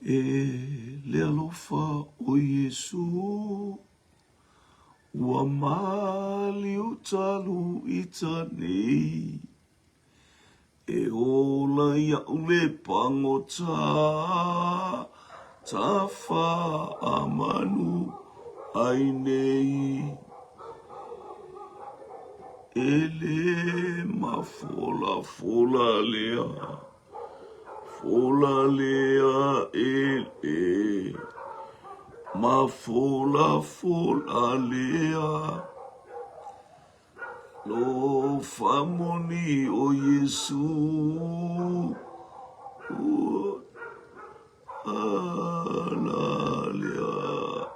E le alofa o Yesu, ua mali utalu itani, e ola ia ule pangota, ta wha amanu ainei. Ele mafola fola lea, fola lea ele, mafola fola lea, lo famoni o Yesu, ala lea.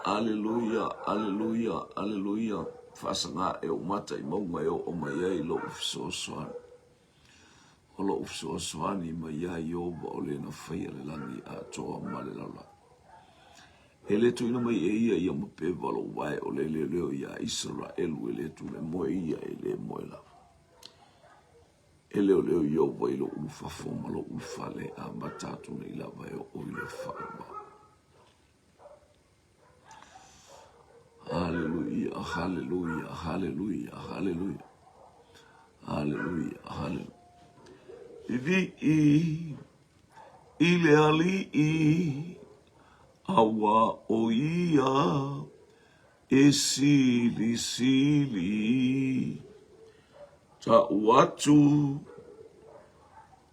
Aleluia, aleluia, aleluia. Fasanga e o mata I maunga e o mai ai lo ufisosoani. O lo ufisosoani mai ai o ba o le na whaia le langi a toa male laula. E le tuina mai e ia mape walo wai o le leo ia Israelu e le tu le moe ia e le moe la. E leo ia o vai lo ufa foma lo ufa le a matatu ne ila vai o ile whauma. Hallelujah, hallelujah, hallelujah, hallelujah, hallelujah, hallelujah. Ivi ile ali awa o ia e sili ta watu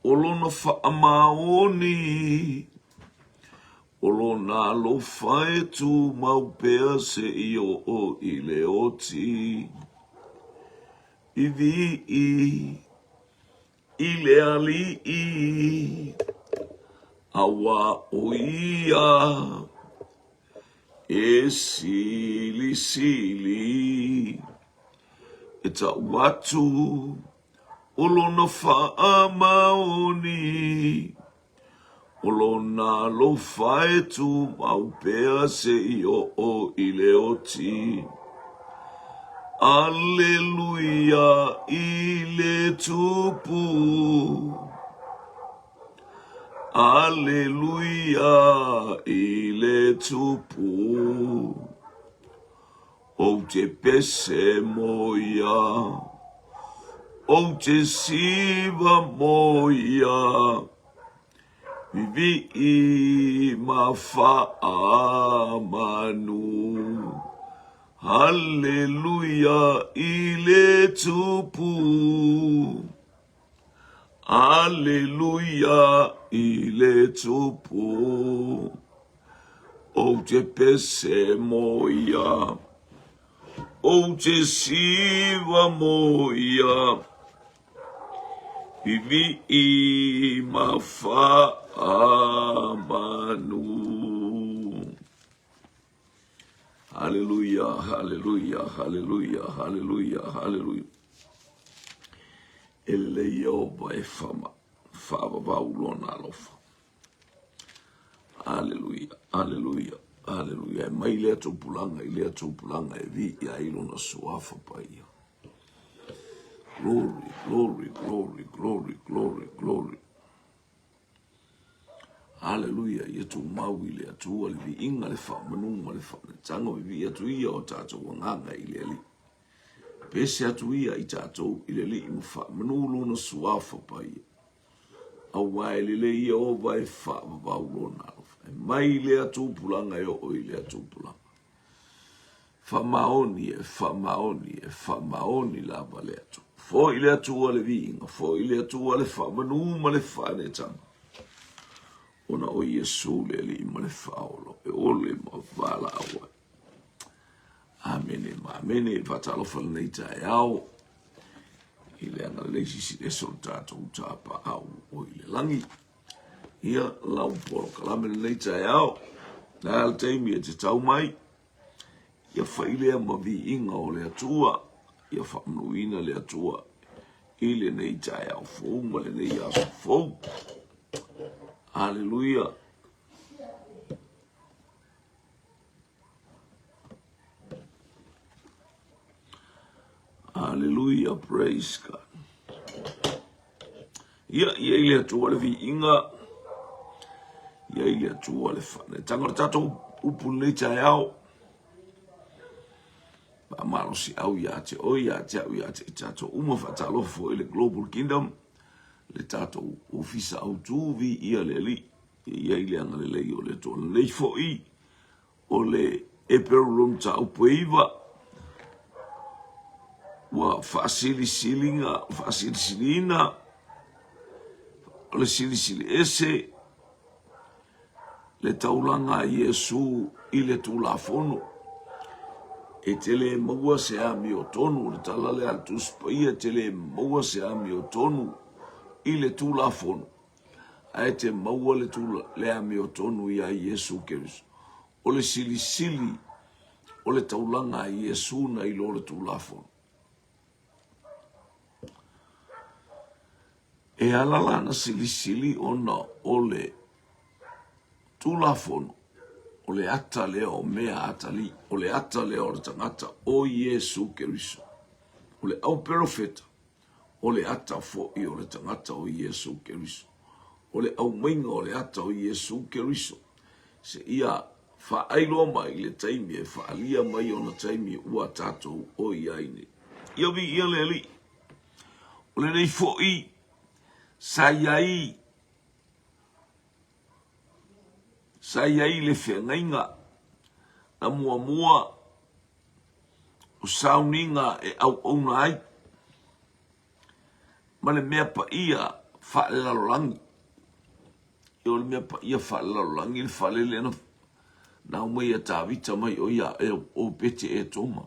olona whaamaoni olona lo fai tu maupea se io o ile oti. Ivi ile ali awa o ia e sili e ta watu olona whaamaoni olona lo fai tu maupea se io o ile oti. Alleluia ile tupu. Alleluia ile tupu. O te pese moia. O te siva moia. Vivi ma whaamanu. Alleluia ile tupu. Alleluia ile tupu. O te pese moia. O te siva moia. Vivi ma whaamanu. Hallelujah, hallelujah, hallelujah, hallelujah, hallelujah. Ele Yehova e fama vaulona alofa. Hallelujah, hallelujah, hallelujah. Mai lea tupulanga, ilea tupulanga e vi ia ilona suafa paia. Glory, glory, glory, glory, glory, glory. Hallelujah, ia tu mau ile atu ale vi inga le fa manunga le fa tango vi atu ia o tato nganga ile ali. Pese atu ia I tato ile li mu fa manulu no suafa pai. Awa ile ia o vai fa va ulona. Mai ile atu pulanga yo o ile atu pulanga. Fa maoni la vale atu. Fo ile atu ale vi inga, fo ile atu ale fa manuma le fa ne tango. Ona o Yesu le li ma le faolo e ole ma vala awa. Amene ma amene vatalo fal nei tai au. Ile ana le si de soltato utapa au o ile langi. Ia lau polo kalame nei tai au. Na al taimi e te tau mai. Ia faile ma vi inga o le atua. Ia whamnuina le atua. Ile nei tai au fou ma le nei aso fou. Hallelujah. Hallelujah, praise God. Ia ile atu ale vi inga ia i le atua le whane. Tanga le tatou upu nei tai au. Pa maro si au ia te o ia te au ia te tatou uma whatalofo i le Global Kingdom. Le tatou ofisa au tūvi ia le li. Ia i le anga le lei o le tōna lei fo i. O le eperulum ta upeiva. Wa whaasili-silina. O le sili ese. Le taulanga Iesu i le tūlafono. E tele maua se ami o tonu. Le talale altuspa ia tele maua se ami o tonu i le tūlafono. Ai te maua le ami o tonu ia Iesu Keriso. O le sili o le taulanga Iesu na i lo le tūlafono. E alala na sili ona o le tūlafono, o le ata leo o mea atali, o le ata leo o le tangata o Iesu Keriso. O le au profeta, o le ata fo i o le tangata o Iesu Keriso. O le au mainga o le ata o Iesu Keriso. Se ia whaailoa mai le taimi e whaalia mai o na taimi ua tātou o iaine. Ia vi ia le li. O le nei fo i, sa iai le whengainga na mua o sauninga e au ona ai. Ma le mea pa ia whaelalolangi. Io le mea pa ia whaelalolangi le whalele na umei a tāwita mai o ia o pete e toma.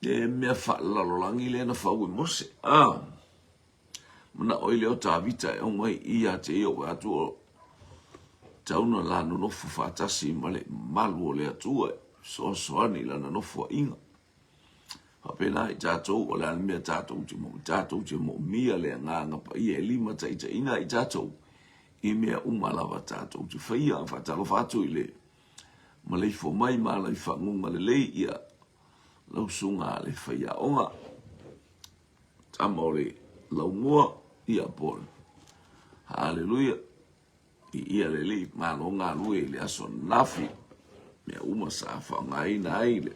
E mea whaelalolangi le na whau e mose. Mana oile o tāwita e umei ia te eo atu o tauna la no nofu whatasi ma le malu o le atua soani la na nofu a inga. Hapena i tātou o le alimea tātou te mo mia le nganga pa ia e lima taita inga i tātou i mea umalawa tātou te whaia a whatalo whātou i le ma leifo mai ma lai whangunga le lei ia lausunga le whaia onga tama o le laumua ia pole. Hallelujah. I ia le li malo ngā lue le aso nafi mea uma sa whangai na aile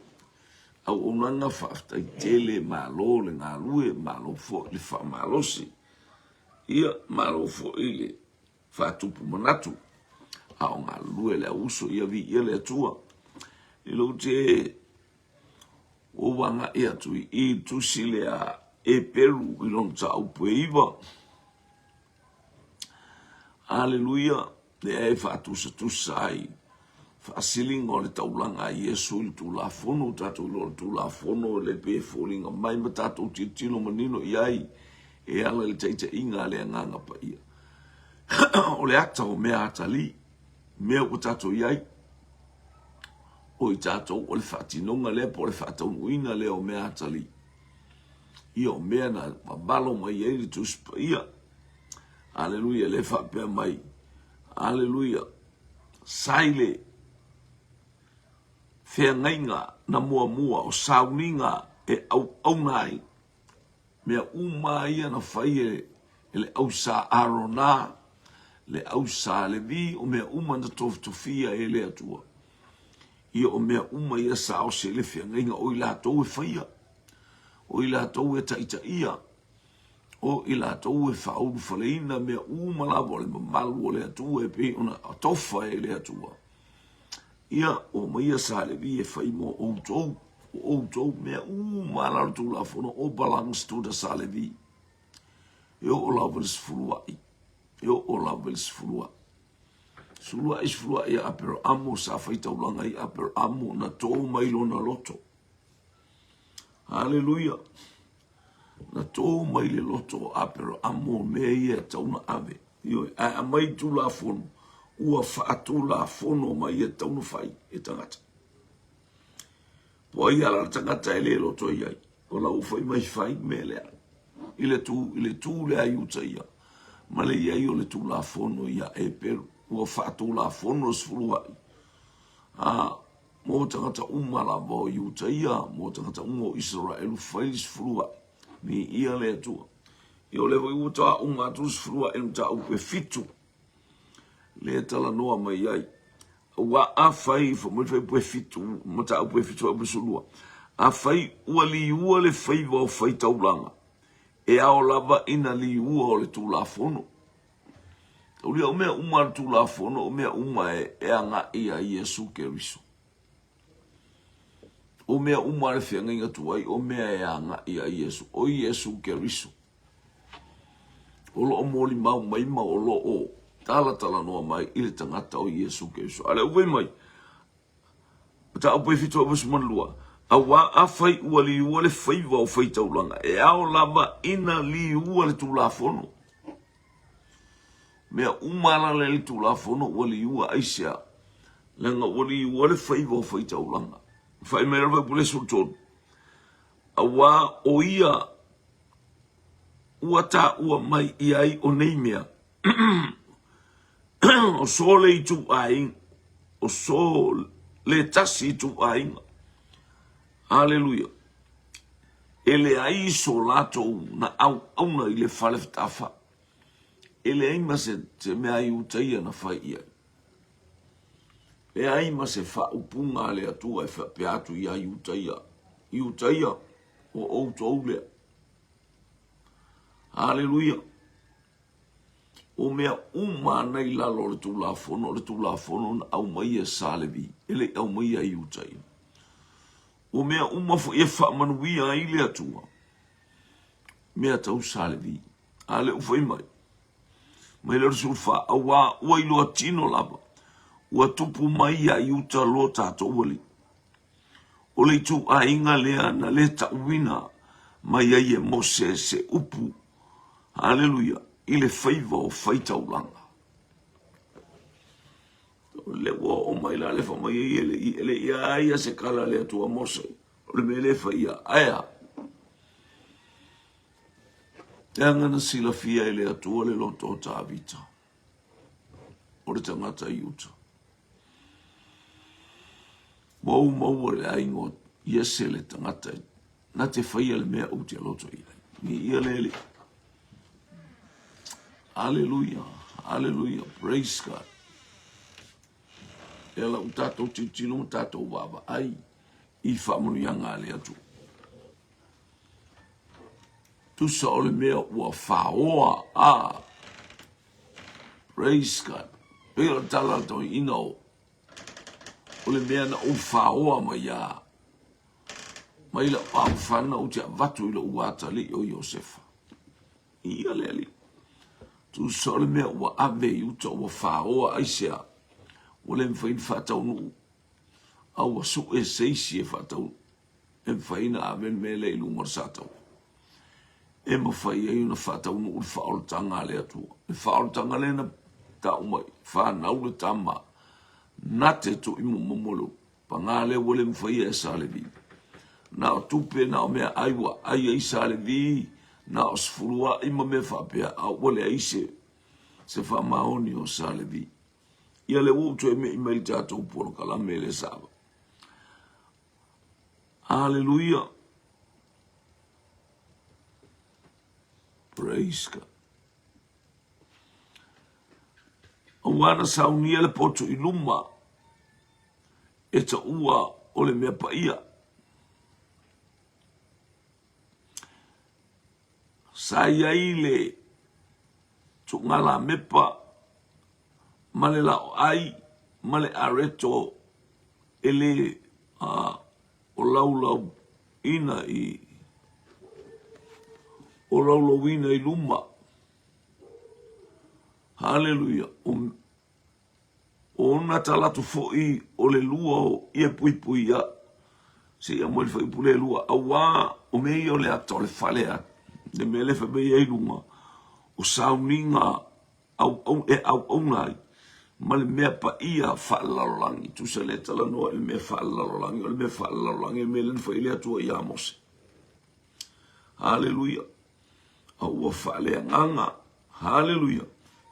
au unanga whaftai tele malo le ngā lue malo fo le whamalosi ia malo fo ile whatupu manatu au ngā lue le uso ia vi ia le atua i lo te o wanga ia tui i tusi le a e peru i lon ta upu e iwa. Hallelujah, le e whātusa ai, whaasilinga o le taulanga Iesu i tūlafono, tātou ilo le tūlafono, le pe fōlinga mai ma tātou tino manino iai, e ala le teita inga le nganga pa ia. O le ata o mea atali, mea o tātou iai, o i tātou o le whātinonga le po le whātaunuina le o mea atali. Ia o mea na mabalo mai e li tuspa ia. Hallelujah, le whapea mai. Hallelujah. Saile. Whengainga na mua o sauninga e au nai. Mea ia na whaie e le au sa arona. Le au sa le vi o mea na tofia e le atua. Ia o mea ia sa o se le whengainga o i la tau e whaia. O i la tau e taita ia. O i la tau e whauru whaleina mea umalawa le mamalu o le atua e pe ona tofa e le atua. Ia o maia sa le vi e whaimo o tou mea umalaru tu la fono o belongs to the sa le vi. Io o la velis furua i. Io o la velis furua. Sulua is furua ia apero amo sa whaita ulanga i apero amo na tō mailo na loto. Hallelujah. Na tō mai le loto apero amo mea ia tauna ave. Io a mai tu la fono. Ua whaatu la fono mai ia tauna whai e tangata. Pua ia la tangata e le loto iai. O la ufai mai whai me lea. Ile tu le ayuta ia. Ma le iai o le tu la fono ia e peru. Ua whaatu la fono sfurua i. Mō tangata umala mo iuta ia. Mō tangata ungo Israelu whai sfurua i. Ni ia le atua. I o lewa iuta unga tu sfurua e nuta upe fitu. le tala noa mai ai. Wa a fai fo mo fai pue fitu, mo ta pue fitu a busulua. A fai ua li ua le fai wa fai taulanga. E ao lava ina li ua o le tula fono. Uli o mea uma tula fono, o mea uma e anga ia Yesu Keriso. O mea uma le whianga inga tuai, o mea e anga ia Yesu, o Yesu Keriso. O lo o moli mau maima o lo o tala noa mai ili tangata o Yesu Keriso. Ale uwe mai, ta upe fitu a basu manlua, a wa a fai ua li ua le faiva o fai taulanga, e ao lava ina li ua le tula fono. Mea umala le tula fono ua li ua aisea, lenga ua li ua le faiva o fai taulanga. Fai mea rawa pule sultonu. A wa o ia ua ta ua mai iai o neimea. O so le itu aing, o so le tasi itu aing. Haleluia. Ele ai so lato na au na ile fale ftafa. Ele ai ma se mea i utaia na fai iai. E ai ma se fa upunga le atua e fa peatu ia i utaia. I utaia o outo aulea. Haleluia. O mea nei lalo le tula fono na au mai e salevi. Ele au mai e utaia. O mea fo e fa manuia i le atua. Mea tau salevi. Ale ufai mai. Mai le sulfa awa ua ilo atino lava. Ua tupu mai a iuta lo tato wali. O le tu a inga lea na le tauina mai a ie mose se upu. Haleluia. Ile faiva o faita ulanga. Le wa o mai la le fa mai ele ia se kala le tua mose. O le mele fa ia aia. Tanga na sila fia ele atua le loto ta avita. O le tangata iuta. Mau le aingo yese le tangata. Na te faia le mea uti aloto ia. Ni ia lele. Hallelujah. Hallelujah. Praise God. Ela o tato titino o tato baba. Ai. I famunu yanga le atu. Tu sa ole mea ua faoa. Ah. Praise God. Pela tala to ino. Ole mea na o faoa ma ya. Mai la pa fana o te vatu ilo uata li o Yosefa. Ia leli. Tu sole mea ua ave uta ua faoa aisea. Ole mfain fatau nu. Aua su e seisi e fatau. E mfaina aven mele ilu marsatau. E mawhai e una fatau nu ul faoltanga le atua. E faoltanga le na ta umai. Whanau le tama. Nate tu imu momolo. Pangale wale mfai e sale vi. Na o tupe na o mea aiwa. Ai e sale vi. Na o sfurua ima me whapea. A wale aise. Se wha maoni o sale vi. Ia le utu e me ima ili tato uporo kalame le saba. Hallelujah. Praise God. Awana saunia le poto iluma. E ta ua o le mea paia. Sa iaile tu ngala mepa male lao ai male areto ele o laulau ina i o laulau ina i luma. Hallelujah. O na talatu fo'i o le lua o ia pui ia. Se ia mweli fai pule lua. Awa o mei o le ato le fale a. Le mele fa mei ei lunga. O sauninga au nai. Ma le mea pa ia whaalalolangi. Tu se le tala noa le mea whaalalolangi. O le mea whaalalolangi e mele nfa ile atua ia mose. Hallelujah. Awa whaalea nganga. Hallelujah.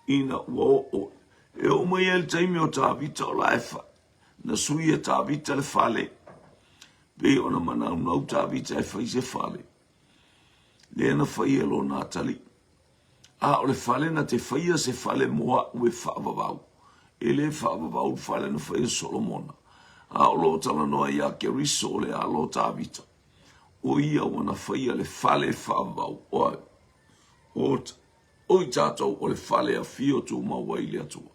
Ina ua o. E o mai el taimi o tāwita o laifa. Na sui e tāwita le whale. Pe o na manau nau tāwita e whai se whale. Le na whai e lo nā tali. A o le whale na te whaia se whale moa ue whaavavau. ele whaavavau whale na whae Solomona. A o lo tala noa ia ke riso le a lo tāvita. O ia wana whaia le whale whaavavau. O i tātou o le whale a fio tū mawai le atua.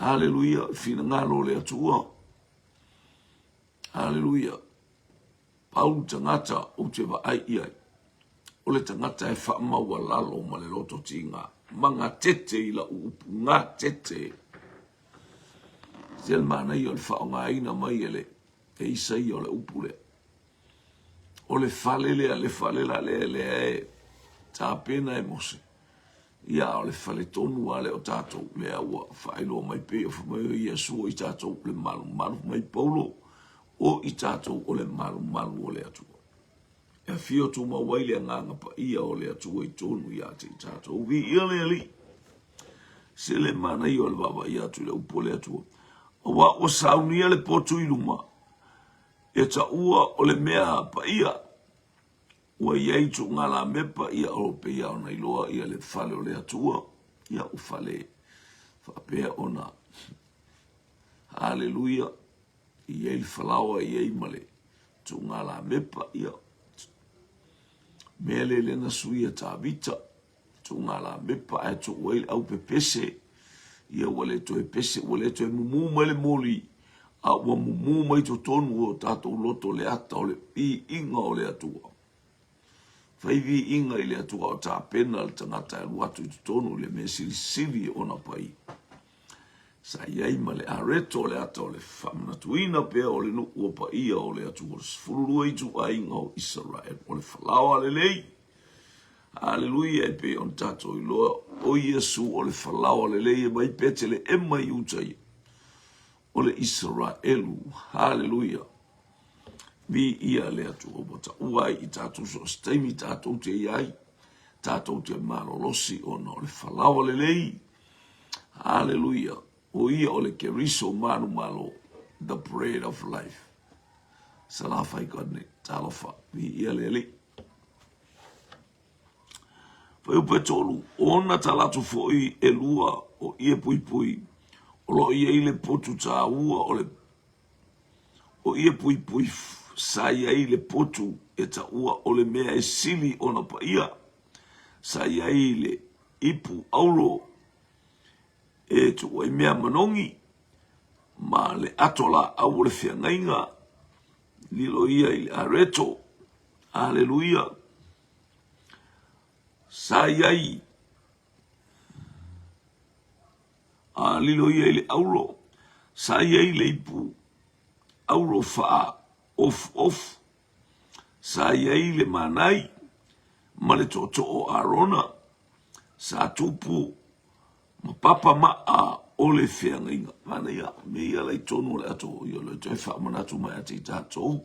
Hallelujah, fina ngalo le atua. Hallelujah. Pau tangata o te wa ai iai. O le tangata e wha maua lalo ma le loto tinga. Manga tete i la upu, ngā tete. Zel mana i o le wha o ngā ina mai ele. E isa i o le upu le. O le whale lea, le whale la lea lea e. Tā pena e mose. Ia o le whale tonu ale o tātou lea ua whaeloa mai pe o whamai ia sua i tātou le malu malu mai paulo. O i tātou o le malu malu o le atua. E fio tu mawai le nganga pa ia o le atua i tonu ia te i tātou. Vi ia le ali. Se le mana i o le baba ia tu le upo le atua. O wa o saunia le potu i luma. E ta ua o le mea pa ia. Ua iei tu ngala mepa ia o pe ia o na iloa ia le fale o le atua. Ia o fale. Whapea ona. Hallelujah. Iei le falawa iei male. Tu ngala mepa ia. Mele le na suia ta vita. Tu ngala mepa e tu wail au pe pese. Ia wale to e pese, wale to e mumu mele moli. A ua mumu mai to tonu o tatou loto le ata o le i inga o le atua. Whaivi inga i le atua o tā pena le tangata e luatu i tonu le me sili ona pai. Sa iai ma le areto le ata o le whamanatuina pea o le nuku o pa ia o le atua. Fururua i tu a inga o Israel. O le whalawa le lei. Hallelujah e pe on tato i loa o Yesu o le whalawa le lei e mai pete le ema i utai o le Israelu. Hallelujah. Vi ia le atu o bota uai i tato so steimi tato te iai, tato te malolosi o no le whalawa le lei. Hallelujah. O ia o le keriso manu malo, the bread of life. Salafai kodne, talofa, vi ia le lei. Whai petolu, ona talatu foi e lua o ie pui pui, o lo ie ile potu ta ua o ie pui pui sa ia ile potu e ta ua o le mea e sili ona pa ia, sa ia ile ipu aulo e tu wai mea manongi, ma le atola au le whiangainga, lilo ia ile areto, hallelujah. Sayai lilo ia ile aulo sayai le ipu aulo fa of sayai le manai male toto o arona sa tupu ma papa ma a ole fianga mana ia me ia le tonu le ato ia le te fa mana tu mai ati tato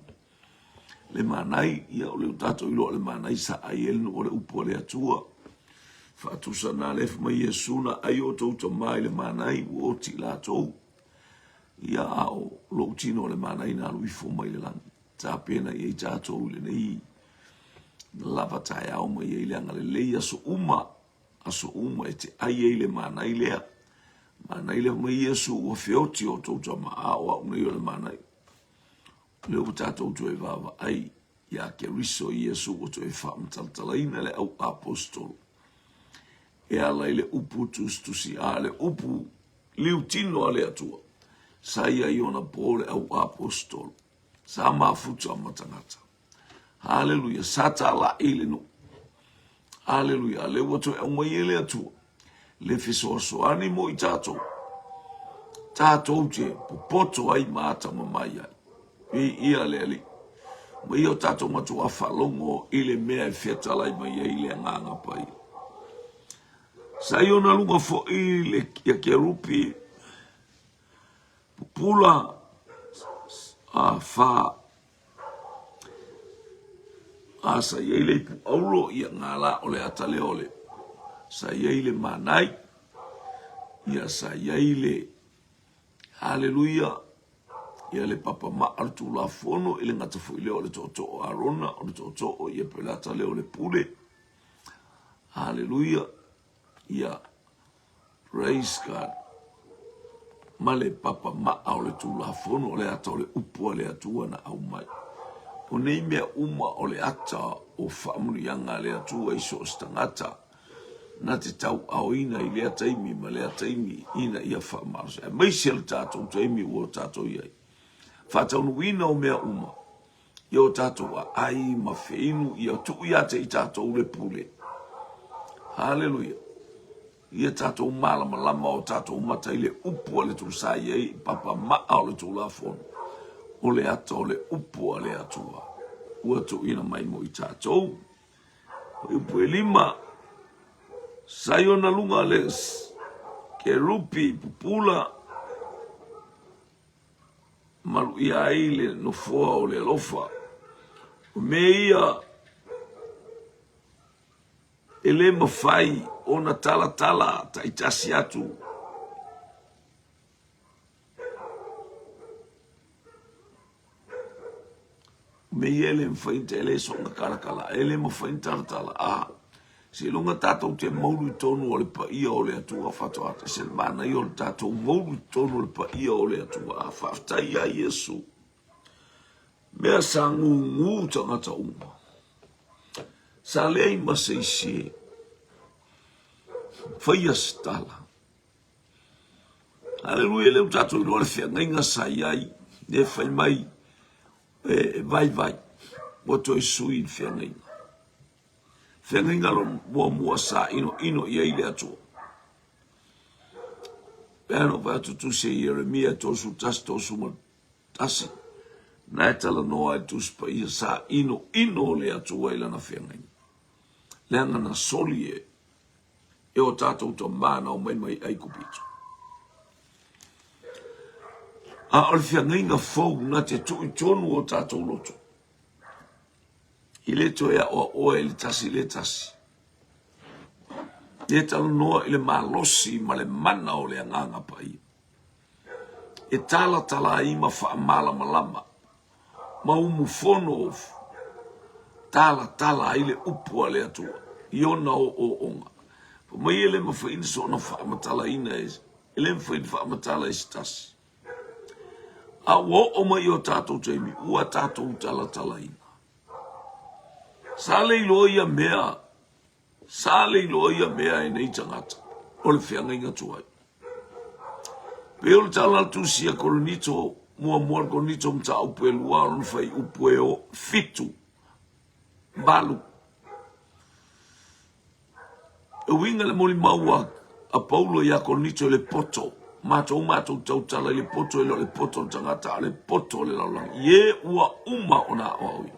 le manai ia o le tato ilo le manai sa aiel no le upo le atua fa tu sana le fa Yesu na ayo to mai le manai o ti la to ia o lo tino le manai na lui fo mai le lan ta pena ia tato le nei lava tai au mai ile anga le aso uma e te ai le manai le mai Yesu o feoti o to ma o nei le manai le o tatou tu e vava ai ia ke riso Yesu o tu e whaamtaltalaina le au apostol. E ala ile upu tustusi ale upu liu tino ale atua. Sa ia iona po le au apostol. Sa mafuta matangata. Hallelujah. Sata la ile no. Hallelujah. Le wato e umai ele atua. Le fisoso animo i tatou. Tatou te popoto ai maata mamai ai. Ia le ali. Ma ia tato matu a whalongo ile mea e whetalai mai ile nganga pai. Sa iona lunga fo ile ia ke rupi pupula a wha a sa ia ile pu aulo ia ngala ole atale ole. Sa ia ile manai ia sa ia ile hallelujah. Ia le papa ma altu la fono ile ngata fo ile o le toto arona o le toto o ia pelata le o le pule. Hallelujah. Ia praise God. male papa maa o le tulafono o le ata o le upu o le atua na au mai. O nei mea uma o le ata o whaamurianga le atua i so stangata na te tau aoina i lea taimi ma lea taimi ina ia whaamarasa. E meisi le tātou taimi ua tātou iai. Whātaunuina o mea uma. I o tātou a ai ma whiinu i o tuu iate i tātou le pule. Hallelujah. Ia tātou malama lama o tātou mata i le upu le tu sa iei papa maa o le tu la fono. O le ata o le upu le atua. Ua tu ina mai mo i tātou. O upu e lima. Sayona lunga les. Ke rupi pupula. Malu ia ile no foa o le lofa. O me ia. Ele mawhai o na tala ta itasi atu. Me ele mwhainta ele songa karakala. Ele mwhainta tala. Se lunga tātou te mauru tonu o le pa ia o le atua whatoata. Se mana i o le tātou mauru tonu o le pa ia o le atua. Whaftai a Yesu. Mea sa ngu tangata uma. Sa lei maseisi. Whaia stala. Hallelujah, leu tātou i lore whia ngainga sa iai. Ne whai mai. Vai. Wato i sui whia ngainga. Whia ngainga lo mua sa ino iai le atua. Pēno vai atutu se Jeremia tosu tasi tosu ma tasi. Na e tala noa e tuspa ia sa ino le atua ilana whia ngainga. Leanga na soli e o tātou ta mana o mai ai kupito. A o le whiangainga fau na te tui tonu o tātou loto. I le toea o e le tasi. Le tala noa i le malosi ma le mana o le anganga pai. E tala ima wha malama. Ma umu fono ofu. Tala i le upua le atua. Iona o onga. Mai ele mawhaina so na whaamatala ina e. Ele mawhaina whaamatala e stasi. A o mai o tātou teimi. Ua tātou tala ina. Sa leilo ia mea e nei tangata. O le whiangainga tuai. Pe o le tala tusia koronito. Mua koronito mta upu e luaro na whai upu e o fitu. Balu. E winga le moli maua a Paulo ia koronito le poto. Mātou tautala le poto e le poto tangata. Le poto le laulang. Ie ua uma o na oaui.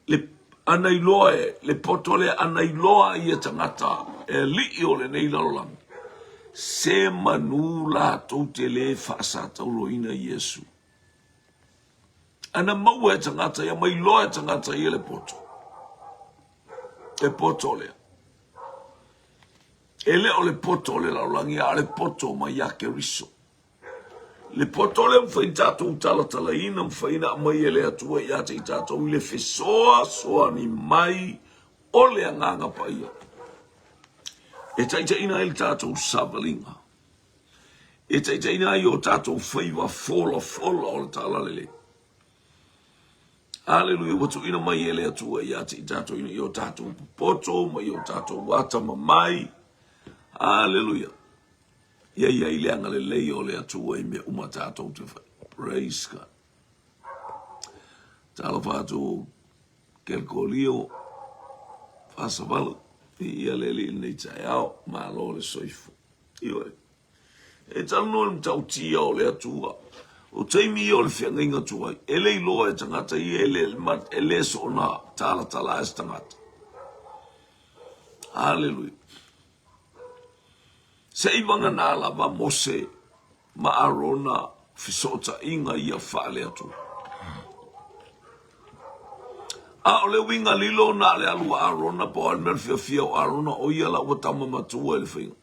Le anailoa le poto le anailoa ia tangata. E li o le nei laulang. Se manula toute le whaasa tauloina Yesu. Ana maua e tangata ia mai loa e tangata ia le poto. E poto lea. Ele o le poto le laulangi a le poto mai ake riso. Le poto le mwhai tātou tala ina mwhaina mai ele atua i ate i tātou i le fesoa ni mai o le anganga paia. E taita ina il tātou savalinga. E taita ina i o tātou whaiwa fola o le tala lele. Hallelujah, watu ina mai ele atua i ate i tātou ina i o tātou poto, mai o tātou wata mamai. Hallelujah. Ia i leanga le lei o le atua i me uma tātou te whai. Praise God. Tala whātou kelko lio. Whāsavalu. Ia le li nei tai au. Malo le soifu. Ioi. E tala noa ni tau tia o le atua. O teimi i o le whiangainga tuai. Ele i loa e tangata i ele so na tala e tangata. Hallelujah. Se iwanga nā lava Mose ma Arona fisota inga ia whaale atu. A o le winga lilo nā le alua Arona po al merfia o Arona o ia la watama matua le whinga.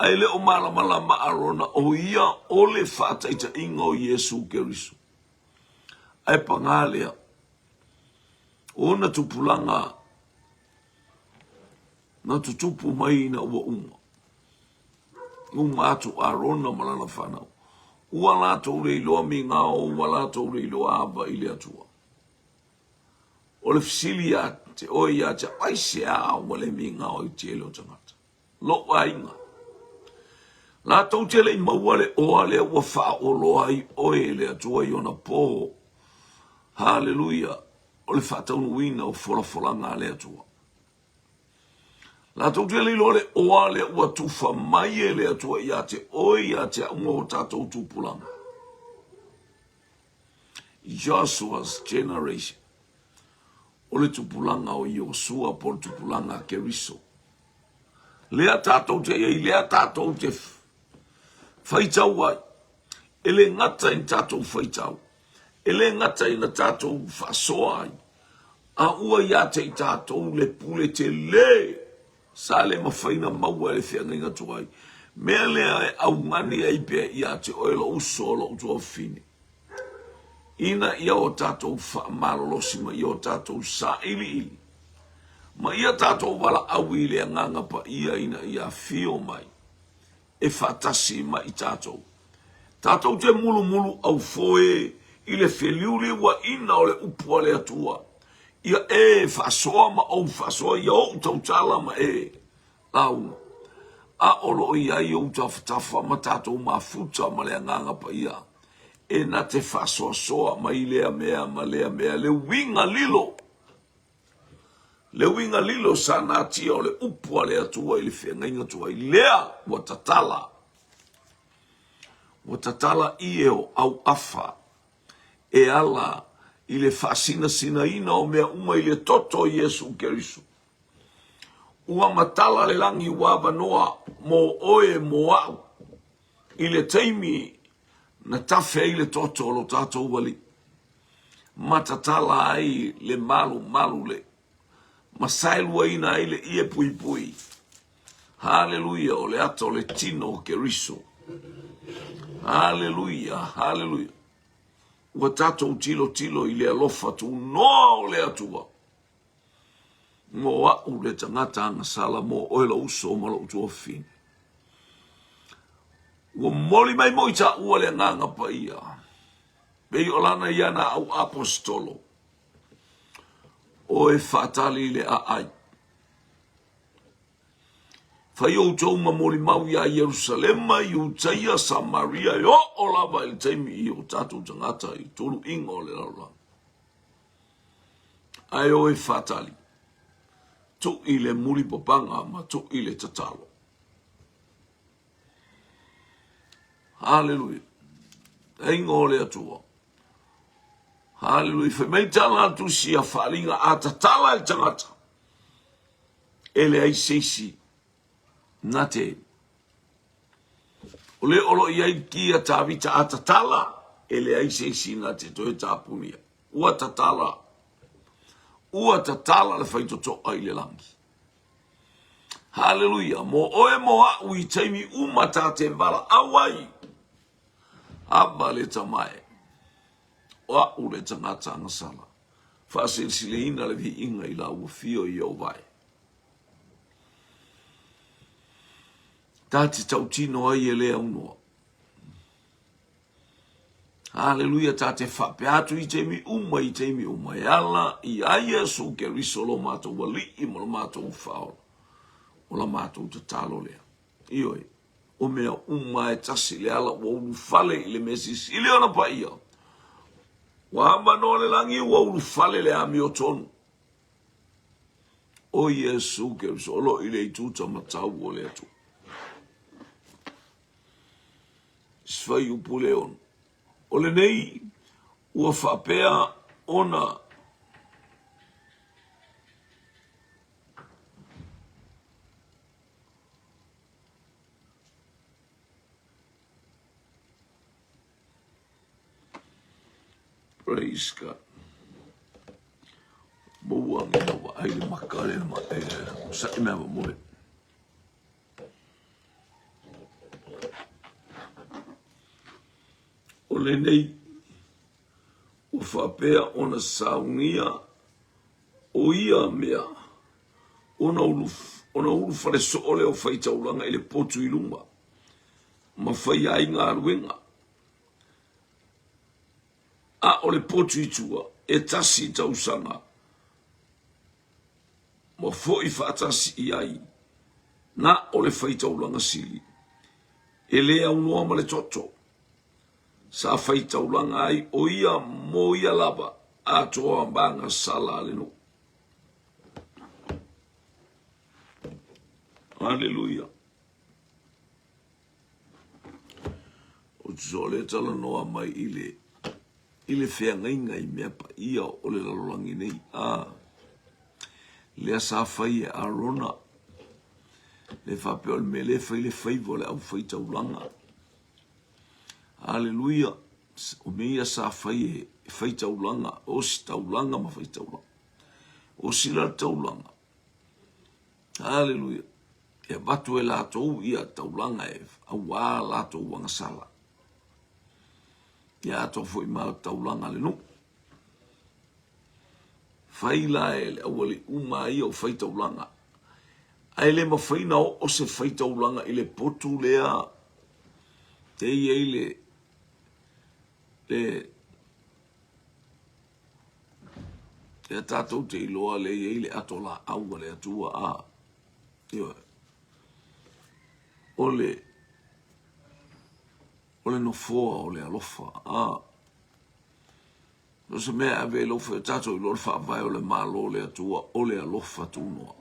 Ai le o malamala ma Arona o ia o le whataita inga o Yesu Kerisu. Ai pangalea o na tupulanga na tutupu mai na ua uma. Umatu arona malana whanau. Ua lātou rei loa mi ngao, ua lātou rei loa aba ili atua. O le fisili a te oi a te aise a wale mi ngao i te elo tangata. Lo ainga. Lātou te lei maua le oa le ua wha o loa i oe le atua i ona pō. Hallelujah. O le whataunu wina o wholawholanga le atua. Lātou te lei loa le oa le ua tuwha mai e le atua i a te oi a te aunga o tātou tūpulanga. Joshua's generation. O le tupulanga o Yosua po le tupulanga Keriso. Lea tātou te ei, lea tātou te whaitau ai. Ele ngata in tātou whaitau. Ele ngata in tātou whasoa ai. A ua ia te i tātou le pule te le. Sa le mawhaina maua le whianga inga tuai. Mea lea e au ngani ai pia ia te oelo usolo utua fine. Ina ia o tātou whaamalolosima ia o tātou sa ili ili. Ma ia tātou wala au i lea nganga pa ia ina ia fio mai. E whatasi ma i tātou. Tātou te mulu mulu au foe i le wheliuri wa ina o le upua le atua. Ia e whasoa ma au whasoa ia o tau tala ma e. Launa. A olo ia i o tau whatafa ma tātou ma futa ma lea nganga pa ia. E na te whasoa soa ma i lea mea ma lea mea le winga lilo. Le winga lilo sa nā tia o le upua le atua i le whenga inga tua i lea wa tatala. Wa tatala i eo au afa e ala i le whasina sina ina o mea uma i le toto Yesu Kerisu. Ua matala le langi waba noa mo oe mo au i le teimi na tafe i le toto lo tātou wali. Matatala ai le malu le. Masailua ina ai le ie pui pui. Hallelujah o le ato le tino Keriso. Hallelujah, hallelujah. Ua tātou tilo i le alofa tu noa o le atua. Mo au le tangata anga sala mo oela uso o malo utua fine. Ua moli mai moita ua le nganga pa ia. Pei olana iana au apostolo. O e fatali le a ai. Fai o tau ma moli mau ia Jerusalema i utaia Samaria i o lava il teimi i o tatu tangata i tolu ingo le laula. Ai o e fatali. Tu i le muli popanga ma tu i le tatalo. Hallelujah. Ingo le atua. Hallelujah. Fe mei tala tu si a whalinga a tatala e tangata. Ele ai seisi. Nate. O le olo iai ki a tāwita a tatala. Ele ai seisi nate to e tāpunia. Ua tatala. Ua tatala le whaitoto ai le langi. Hallelujah. Mo oe mo a ui taimi umata te mbala awai. Aba le tamae. Oa ule tangata angasala. Whasilsile ina le vi inga i la ua fio i au vai. Tati tautino ai e lea unua. Hallelujah, tate whapeatu i teimi uma i teimi uma. E ala i aia so ke risolo mātou wali i mo mātou whaola. O la mātou te talo lea. Ioi, o mea uma e tasi le ala wa ulu fale i le mesis. I leona pa ia. Wa hamba no le langi wa ulu fale le ami o tonu. O Yesu ke risolo i le ituta matau o le atu. Sfai upule onu. O le nei, ua whapea ona. Praise God. Mua ngina wa aile makare ma sa imema mure. O le nei, ua whapea ona saungia o ia mea. Ona ulu whare so ole o whaitaulanga i le potu i lunga. mawhai ai ngā ruenga. A o le potu itua, e tasi tausanga, ma foi whaatasi i ai, na o le whaitaulanga sili, e lea unoa ma le toto, sa whaitaulanga ai o ia mo ia lava, a toa mbanga sala le no. Hallelujah. O tsole tala noa mai ile fea ngai mea pa ia o le lalolangi nei. Lea sa fai e arona. Le whapeo le mele fai le faivo le au fai taulanga. Hallelujah. O mea sa fai e fai taulanga. O si taulanga ma fai taulanga. O si la taulanga. Hallelujah. E batu e latou ia taulanga e au wā latou wangasala. Ia ato foi ma taulanga le no. Fai la e le awali uma ia o fai taulanga. Ai le ma fai na o se fai taulanga i le potu lea. Te ia i le tatou te iloa le ia i le ato la aua le atua a. Ia. Ole no foa o le alofa. No se mea ave lofa e tato i lor whaavai o le malo le atua o le alofa tūnoa.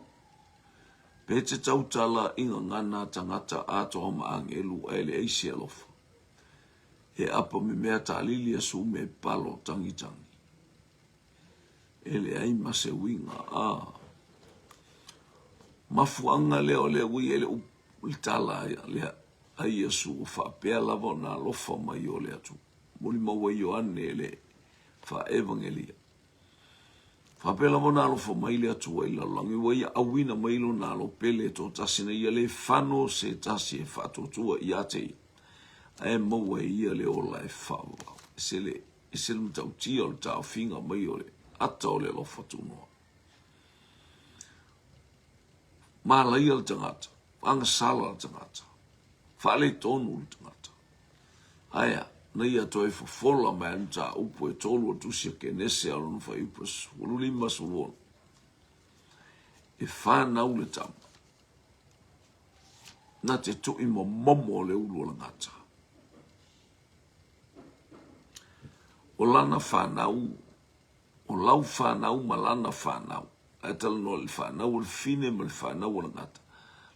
Pe te tautala inga ngana tangata ato o maangelu e le eisi alofa. E apa me mea ta lili asu me palo tangitangi. E le aima se winga. Mafuanga leo le ui e le upulitala lea. Ai asu o whaapea lava o nā lofa mai o le atu. Muli maua i o ane le wha evangelia. Whaapea lava o nā lofa mai le atu ai lalangi wa ia awina mai lo nā lo pele tō tasina ia le whano se tasi e whatotua i ate. E maua ia le ola e whawa. E se le mtau tia o le tau whinga mai o le ata o le lofa tunoa. Mālai al tangata. Angasala al tangata. Fale tonu le tangata. Aia, na ia toi fofola mai anta upo e tolu o tusia ke nese alonu fai upas. Ululima suwonu. E whanau le tama. Na te tui mo momo le ulu o la ngata. O lana whanau. O lau whanau ma lana whanau. E tala no le whanau o le fine ma le whanau o la ngata.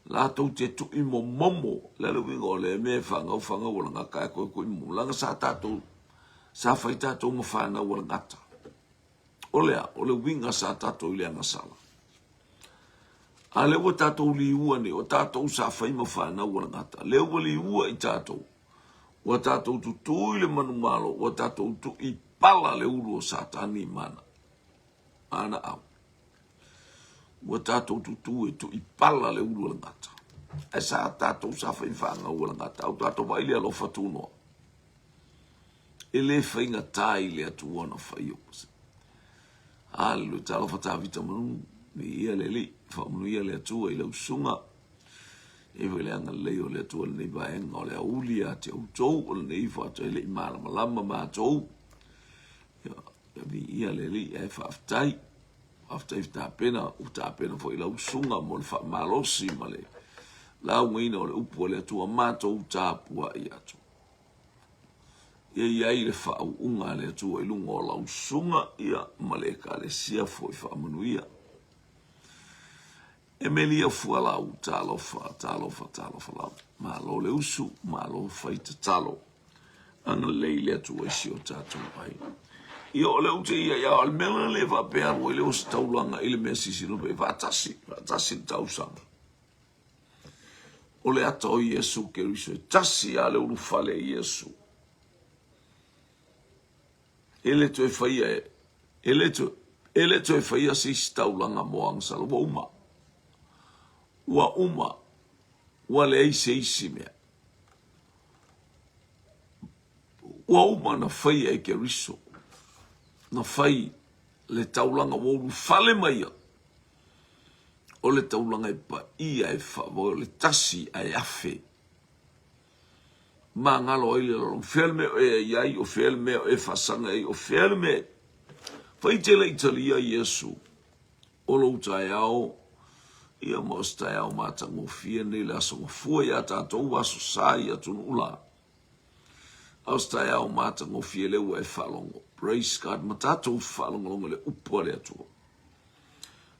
La tau te tui mo momo, le winga o le me whangau o la ngaka e koe mo. Langa sa tātou, sa whai tātou ma whanau o la ngata. O le winga sa tātou i le angasala. A le o tātou li ua ne, o tātou sa whai ma whanau o la ngata. Le o li ua i tātou. O tātou tutu i le manu malo, o tātou tu i pala le uru o satani mana. Mana au. Ua tātou tutu e tu i pala le uru o la ngata. E sa tātou sa whai whanga o la ngata. Au tātou vai le alofa tūnoa. E le whainga tai le atu wana whai opose. Hallelujah, tā alofa tā vita manu. Me ia le li. Whamanu ia le atua i lau sunga. E wele anga leo le atua le nei vaenga o le auli a te autou. O le nei whata e le i mārama lama mātou. Ia le li e whaftai. After ta pena o ta pena foi la usunga mo fa malosi male la uina o le upo le tua mato ta pua ia tu ia ile fa unga le tua ilunga la usunga ia male ka le sia foi fa manuia Emelia fu la utalo fa la ma lo le usu ma lo fa talo an le tua sio tatu ai Io le uti ia al mele le va per o le staulanga il messi si no be va tassi tausanga. O le ato Yesu che riso tassi ale u fale Yesu. Ele to faia ele to faia si staulanga mo ang salvo uma. Wa le sei simia. Wa uma na faia che riso. Na fai le taulanga wolu fale mai o le taulanga e pa ia e fa o le tasi ai afe mangalo ile lo filme e yai o filme e fasanga e o filme fai tele italia Yesu o lo taiao ia mos taiao matango fia nei la so fu ya tatou waso sai atu ula aus taiao matango fia le we falongo praise God matatou falongo le upole atu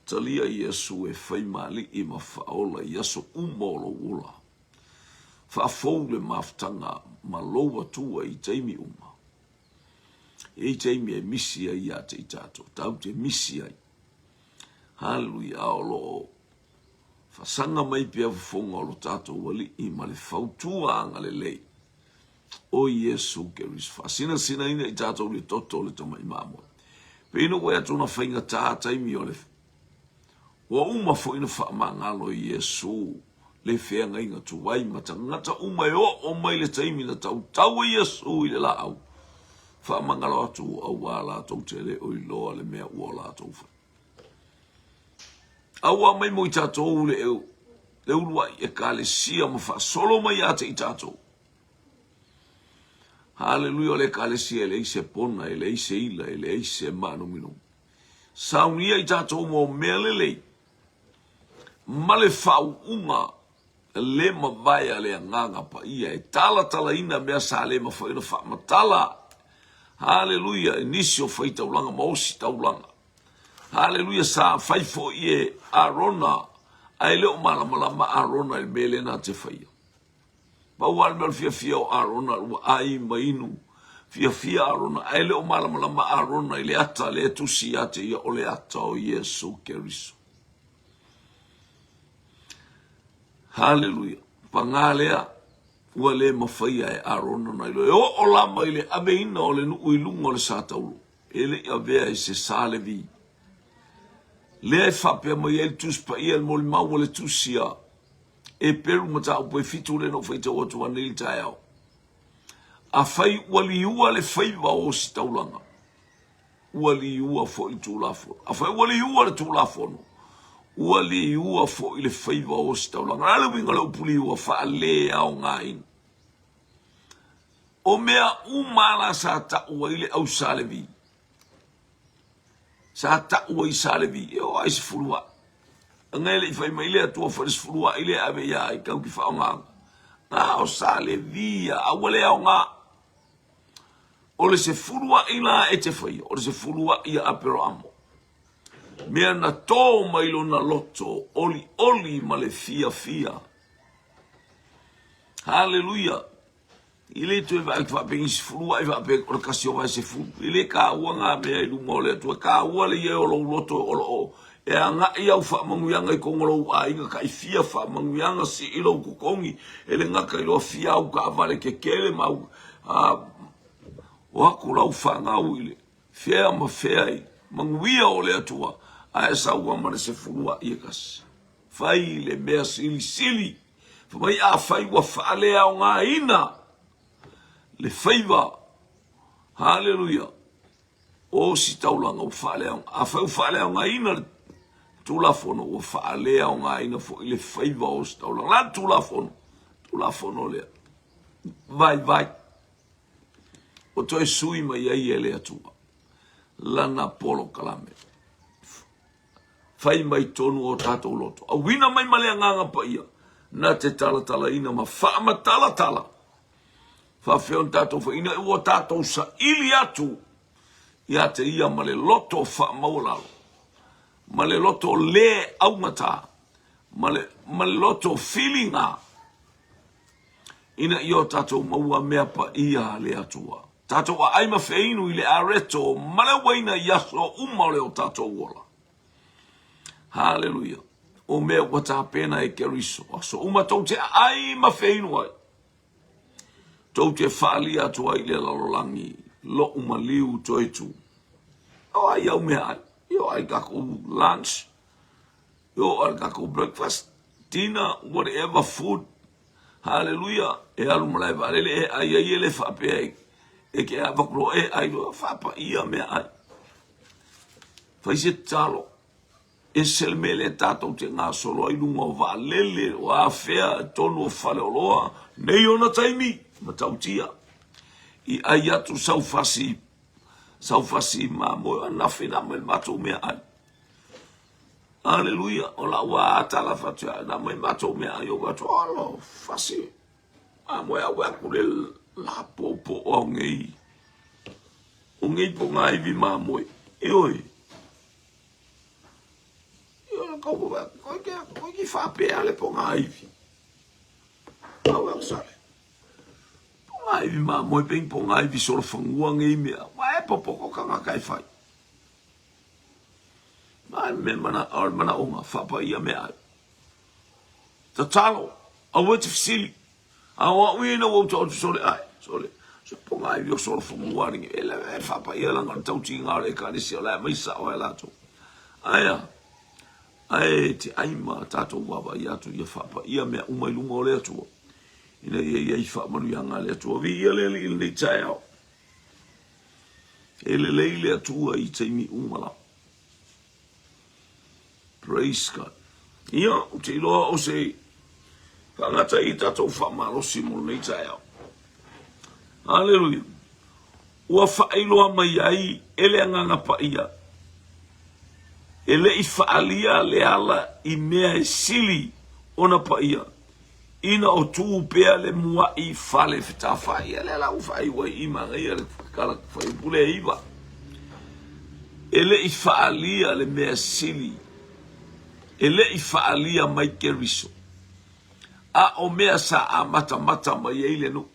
talia Yesu e fai mali I mafaola Yesu umolo ula fa foule maftanga malowa tua I taimi uma e taimi e misia ia te tato tau te misia hallelujah olo fa sanga mai pia fonga lo tato wali I male fautua anga le lei o Yesu keris fa sina ina I tato le toto le toma imamo pe ino wea tuna fainga tata imi ole wa uma fo ina fa mangalo Yesu le fenga inga tu wai mata ngata uma o mai le taimi na tau Yesu I le la au fa mangalo atu au wala tau tele o ilo le mea uola atu fa awa mai mo I tatou le ulua I kale sia ma fa solo mai ate I tatou hallelujah le kale sia le se pona le se ila le se manu minu saunia I tatou mo melele male fau unga le mavaya le nganga pa ia e tala ina mea sa le ma fa ina fa matala hallelujah inisio fai taulanga mausi taulanga hallelujah sa fai fo ie arona ai leo malama arona il mele na te fai ba wal mel fia o arona ai mainu fia arona ai leo malama arona ile ata le tusi ate ia ole ata o Yesu Keriso hallelujah pangalea wale mafia e arona na ile o lama ile abeina ole nu uilunga le sataulu ele avea se salevi le fape mo yel tus pa yel mo ma wole tusia e peru mata o fitu le no feito o tu anil taio a fai wali ua le fai va o staulanga wali ua fo I tu lafo a fai wali ua le tu lafo no wali ua fo I le fai va o staulanga ala winga le puli ua fa le au ngain o mea umala sa ta o ile au salevi sa ta o I salevi o ai se fulua ngele I fai mai le tua fa se fulua ile ave ya I kau ki fa nga na o salevi a wale au nga o le se fulua ina e te fai o le se fulua ia apero amo mea na to mai lo na loto oli ma le fia hallelujah ile tu va fa pe is fulua va pe o kasio va se fu ile ka wanga me lu mole tu ka wale ye o loto o e anga ia u fa mangu yanga I kongolo a inga ka fia fa mangu yanga si ilo ku kongi ele nga ka ilo fia u ka vale ke kele ma wa ku la u fa nga u ile fia ma fia mangu ia o le atua a esa u ma se fulua I kas fai le mea sili fa mai a fai wa fa le a nga ina le favor hallelujah o si taulanga o faleang a fa faleanga ina tu la fono o faleanga ina fo le favor o taulanga la tu la fono le vai o to sui mai ai ele atua lana polo kalame fai mai tonu o tato loto a wina mai maleanga pa ia na te tala ina ma fa ma tala fa feon tato fa ina o tato sa ili atu ia te ia male loto fa maulalo male loto le au mata male loto feelinga ina io tato maua mea pa ia le atua tato wa aima feinu ile areto male waina yaso umale o tato wola hallelujah o mea wata pena e keriso so umatou te aima feinu ai tau te whaali atua I le lalolangi lo umaliu toitu. O ai au mea ai. Yo ai kako lunch. Yo ai kako breakfast. Dinner, whatever food. Hallelujah. E alu malai valele e ai ai ele whape ai. E ke avakro e ai lo whapa ia mea ai. Whaise talo. E selmele tātou te ngā solo ai lunga o valele o a whea tonu o whale o loa. Nei ona taimi. matautia i ai atu saufasi ma mo anafi na mo matou mea ai. Haleluia, o la ua atala fatua na mo matou mea yo gato alo fasi. Mo ya wa kule la popo o ngei. O ngei po ngai vi ma mo e oi. Yo ko ki fa pe ale po ngai vi. Awa sale. Ai vi ma mo ping po ngai vi solo fangua ngei mea. Wa e popo ko kanga kai fai. Ma me mana onga fa pa ia mea. Ta talo, a wet fisili. A wa wina wo to sole ai. Sole. So po ngai vi solo fangua ngi ele e fa pa ia langa tau tinga le ka ni sia la mai sa o la to. Aya. Ai ti ai ma tato wa ba ia to ia fa pa ia mea umai lunga o le to. Ina ia fa manu yanga le to vi ia le le tao ele le to ai taimi umala. Praise God. Ia o te loa o se kangata i tato fa malo simul nei tao. Hallelujah. Ua fa iloa mai ai ele nganga pa ia. Ele i fa alia le ala i mea e sili ona pa ia. Ina o tu pea le mua i fale fita fai ele la u fai wa i manga i le kala fai pule iwa ele i faalia le mea sili ele i faalia mai keriso a o mea sa a mata mai ele no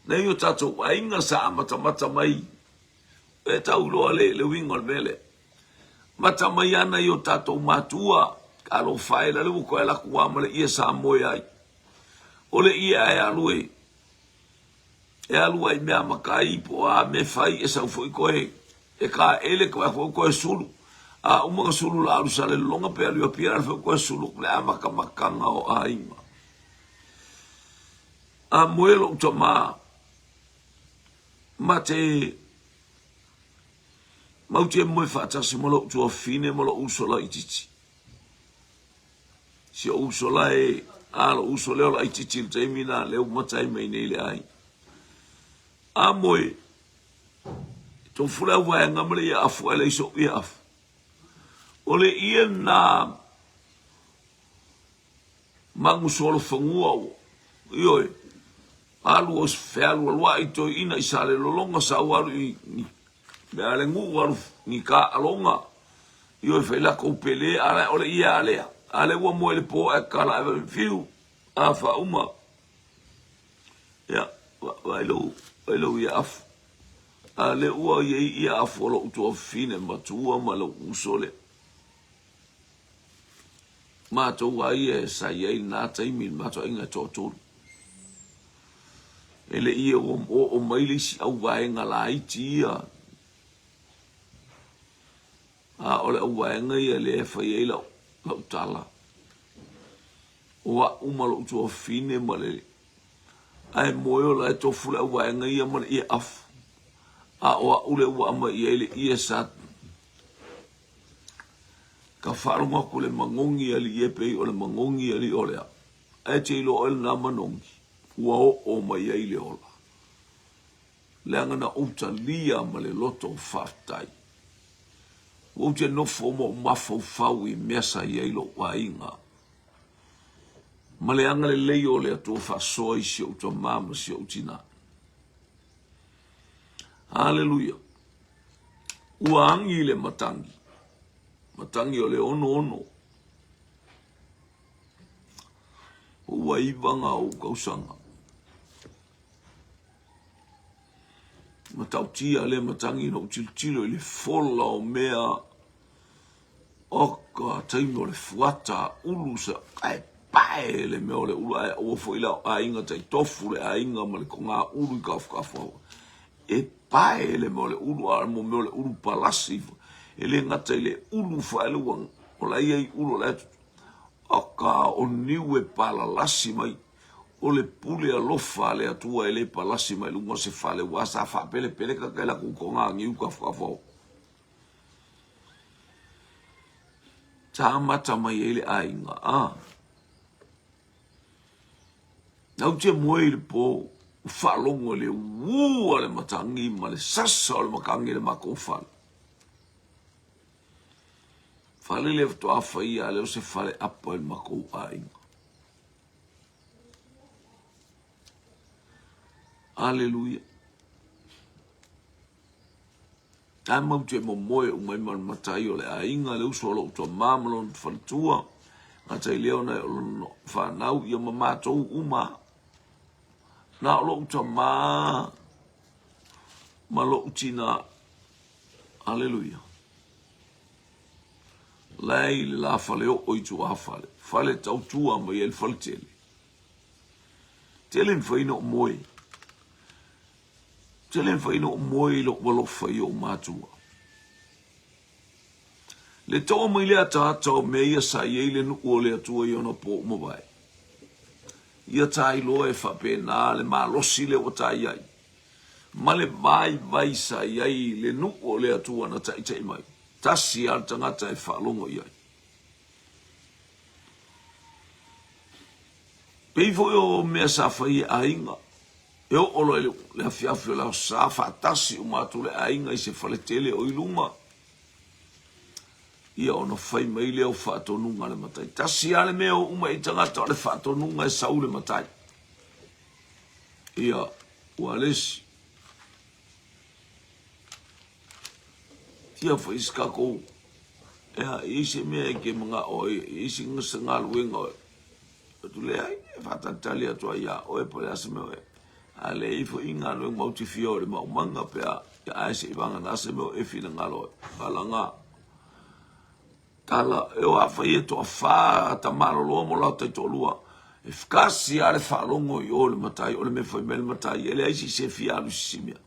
na yo tato wa inga sa a mata mai e tau loa le wingol mele mata mai ana yo tato matua alo fai la lu ko la kuwa male ia sa moya ai ole ia e alue me makai po a me fai e sa foi ko e ka ele ko sulu a uma sulu la lu sale longa pe alu pia fo ko sulu la makanga o aima a moelo toma mate mauti mo fa ta se mo lo tu fine mo lo uso la ititi. Si o uso la e alo uso leo la ititil te mina leo matai mai nei le ai. A moe, ton fura wa ngamle ia afu ele iso ia afu. Ole ia na mangu solo fangua o. Ioi, alu os fealu alwa ito ina isale lolonga sa waru i me ale ngu waru ni ka alonga. Ioi feila ko pele ala ole ia alea. Ale ua mo ele po e kala e fiu a fa uma ya vai lo ia af ale ua ia af lo to fine matua malo usole ma to wa ia sa ia na taimi ma to inga to ele ia o maili si au vai ngala itia a ole au vai ngai ele fa ia lo tala wa umalo to fine male ai moyo la to fula wa ngai mal i af a wa ule wa ma ile i sa ka faru ma kule mangongi ali epe o le mangongi ali ole a te lo el na manongi wa o ma ile ola langa na uta lia male loto fatai o te no fomo mafo fawi mesa yelo wa inga male anga le leio le to fa soi si o to mama si o tina. Hallelujah. Uangi le matangi o le ono ua ibanga o kausanga matautia le matangi no tilo le fola o mea oka taimo le fuata ulusa kai pae le mea le ula o foila a inga tai tofu le a inga ma le konga ulu i kafu e pae le mea le ulu a mo mea le ulu palasi e le ngata i le ulu faele wang o la iei ulu le oka o niwe pala lasi mai o le pule a lofa le atua e le palasi mai lunga se fale wasa fa pele ka kaila kukonga ngi uka fafo ta mata mai ele ainga Nau te moe le po, whalongo le ua le matangi, ma le sasa o le makangi le mako whale. Whale le to awha ia, leo se whale apa le mako a inga. Aleluia. Ai mau te mo moe umai man matai o le a inga le usolo utua mamalon whalitua. Ngata i leo nei o whanau ia mamatou uma. Na o lo utua ma lo utina. Aleluia. Lei le la whale o oitu a whale. Whale tau tua ma i el whale tele. Tele mwhaina o moe. Tele mwhaina o moe lo walo whai o mātua. Le toa mai lea tātau me ia sa iei le nuku o lea tua i ona po umawai. Ia tai loa e whape nā le malosi le o tai ai. Ma le vai sa iei le nuku o lea tua na tai tai mai. Tasi al tangata e whalongo iai. Peifo o mea sa whai a inga. E o olo le afiafio la sa whatasi o mātu le a inga i se whaletele o iluma. Ia ono whai mai leo whatonunga le matai. Tasi ale mea o uma i tangata o le whatonunga e sau le matai. Ia ua lesi. Tia whaiska kou. Ea isi mea e ke mga oi. Isi ngasa ngā luenga oi. Tu le ai e whatantali atua ia oe pole asa mea oe. A le ifo inga luenga mauti fio le maumanga pea. Ia aise i wanga nasa mea e fina ngā loe. Kala ngā. Kala e o awhai e toa wha ta maro loa mo lau tai tolua. E whakasi a le whalongo i o le matai, o le me whai mele matai, e le aisi se fia alu sisimia.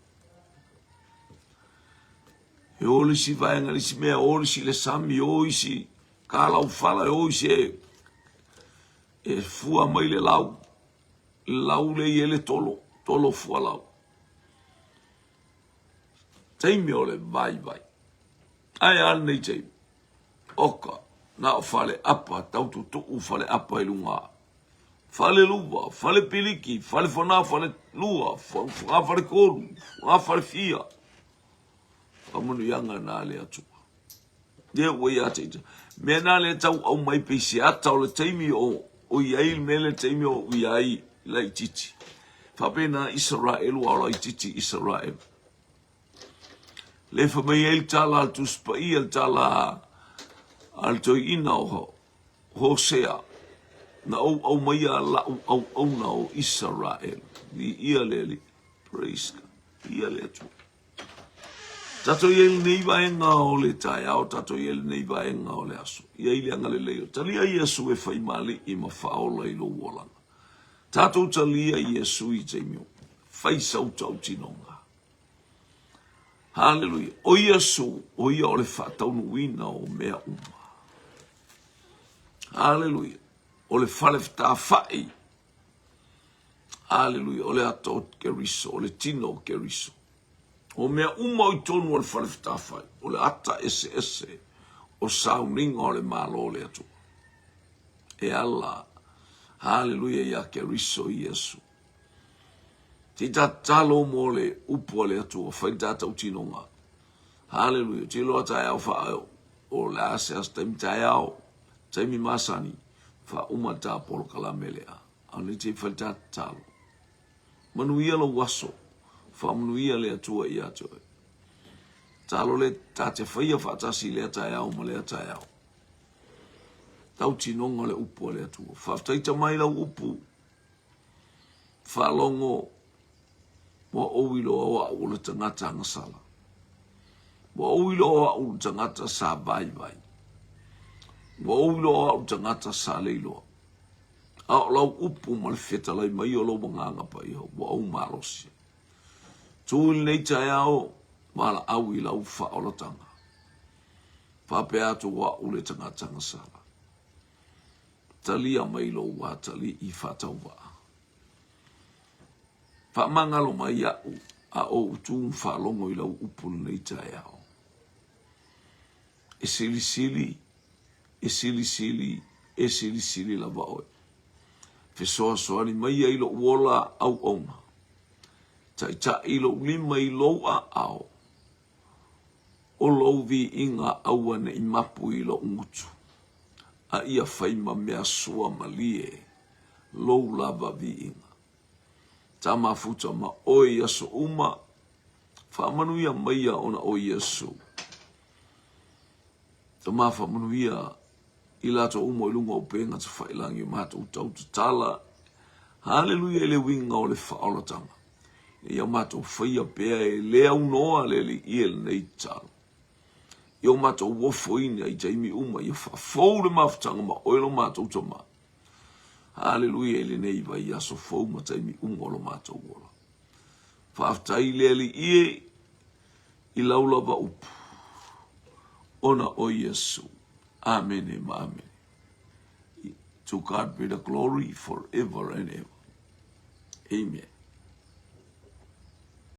E o le si vaenga le si mea, o le si le sami, o isi, ka lau whala, o isi e fua mai le lau le i ele tolo fua lau. Teimi o le vai. Ai al nei teimi. Oka, na o fale apa, tautu tuu fale apa i lunga. Fale luwa, fale piliki, fale fona, fale lua, fale koru, fale fia. Kamunu yanga na le atu. Ye wei ate. Me na le tau au mai pisi ata o le teimi o iai me le teimi o iai la ititi. Fapena Israel wala ititi Israel. Le famei el tala al tuspai el tala al toi ina o Hosea na au mai la au na o Israel ni ia leli praise ia le tu tato yel nei vaenga o le tai au tato yel nei vaenga o le aso ia ile anga le leo talia Yesu e fai mali i ma faola i lo wola tato talia Yesu i te mio fai sau tau tinonga hallelujah o Yesu o ia o le fataunuina o mea uma. Hallelujah. O le whalefta whai. Hallelujah. O le ato keriso. O le tino keriso. O mea uma i tonu o le whalefta whai. O le ata ese. O sauninga o le malo le atu. E ala. Hallelujah. Ia keriso i Yesu. Ti tatalo mo le upo le atu. O whai tata utinonga. Hallelujah. Ti loa tai au whaio. O le ase as taimi tai au. Taimi masani, fa umata polo kalamelea. Ani te whalta talo. Manuia lo waso, fa manuia le atua i atoe. Talo le tate whaia whatasi le atai au ma le atai au. Tau tinonga le upo le atua. Whaftaita mai lau upu. Whalongo mo ouilo awa o le tangata ngasala. Mo ouilo awa o le tangata sa vai. Wa ulo au tangata sa leilo. Au lau upu ma le feta lai mai o lo manganga pa iho. Wa au marosi. Tūli nei tai au mala au i lau wha o la tanga. Whape atu wa ule tangata ngasala. Talia mai lo wa tali i whatau wa. Wha mangalo mai au a o utun whalongo i lau upu nei tai au. E sili sili la vaoe. Fesoasoani mai ai lo wola au ona. Tai ilo lima i lo a au. O lo vi inga awane i mapu i lo ngutu. A ia faima mea sua malie. Lo lava vi inga. Ta mafuta ma oi aso uma. Whamanuia maia ona oi aso. Ta mawhamanuia i lato umo i lunga o penga ta whailangi o mata utau te tala. Hallelujah ele winga o le whaolatanga. Ia mato whaia pea e lea unoa le li iel nei tala. Ia mato wofo ini ai jaimi uma ia whafou le mawhtanga ma oilo mato utama. Hallelujah ele nei vai aso fou ma jaimi uma lo mato uola. Whaftai le li ie i laulava upu. Ona o Yesu. Amen and amen. To God be the glory forever and ever. Amen.